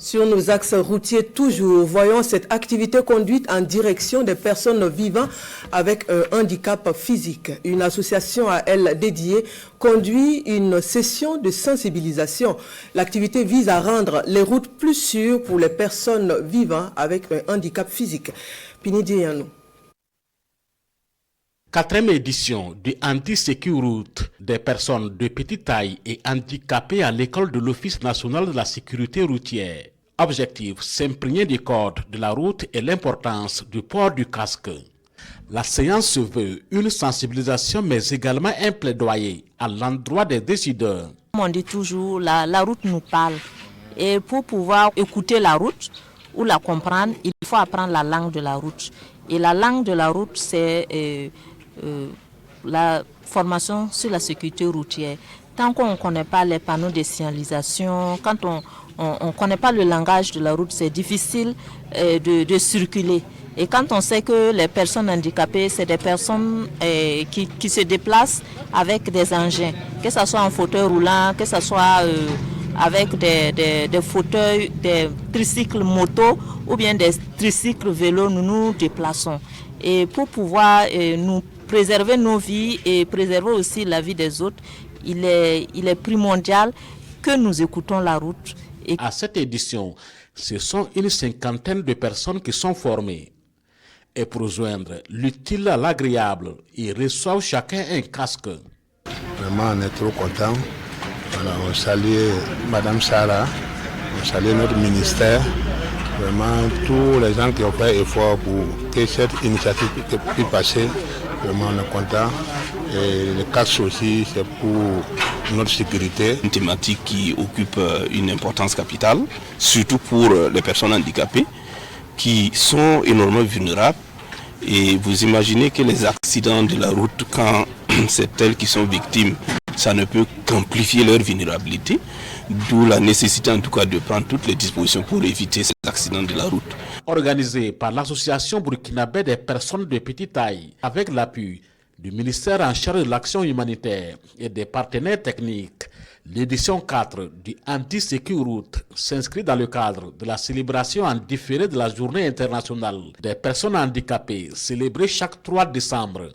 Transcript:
Sur nos axes routiers toujours, voyons cette activité conduite en direction des personnes vivant avec un handicap physique. Une association à elle dédiée conduit une session de sensibilisation. L'activité vise à rendre les routes plus sûres pour les personnes vivant avec un handicap physique. Pinidi Yanou. 4e édition du Anti-Sécurité des personnes de petite taille et handicapées à l'école de l'Office national de la sécurité routière. Objectif, s'imprégner du code de la route et l'importance du port du casque. La séance se veut une sensibilisation mais également un plaidoyer à l'endroit des décideurs. On dit toujours, la route nous parle. Et pour pouvoir écouter la route ou la comprendre, il faut apprendre la langue de la route. Et la langue de la route, c'est la formation sur la sécurité routière. Tant qu'on ne connaît pas les panneaux de signalisation, quand on ne connaît pas le langage de la route, c'est difficile de circuler. Et quand on sait que les personnes handicapées, c'est des personnes qui se déplacent avec des engins, que ce soit en fauteuil roulant, que ce soit avec des fauteuils, des tricycles moto ou bien des tricycles vélos, nous nous déplaçons. Et pour pouvoir nous préserver nos vies et préserver aussi la vie des autres, il est primordial que nous écoutons la route. Et à cette édition, ce sont une 50aine de personnes qui sont formées. Et pour joindre l'utile à l'agréable, ils reçoivent chacun un casque. Vraiment, on est trop contents. Voilà, on salue Madame Sarah, on salue notre ministère. Vraiment, tous les gens qui ont fait effort pour que cette initiative puisse passer. Vraiment, on est contents. Et le casque aussi, c'est pour notre sécurité. Une thématique qui occupe une importance capitale, surtout pour les personnes handicapées qui sont énormément vulnérables. Et vous imaginez que les accidents de la route, quand c'est elles qui sont victimes, ça ne peut qu'amplifier leur vulnérabilité. D'où la nécessité en tout cas de prendre toutes les dispositions pour éviter ces accidents de la route. Organisé par l'association burkinabé des personnes de petite taille, avec l'appui du ministère en charge de l'action humanitaire et des partenaires techniques, l'édition 4 du Anti-Sécurité s'inscrit dans le cadre de la célébration en différé de la Journée internationale des personnes handicapées, célébrée chaque 3 décembre.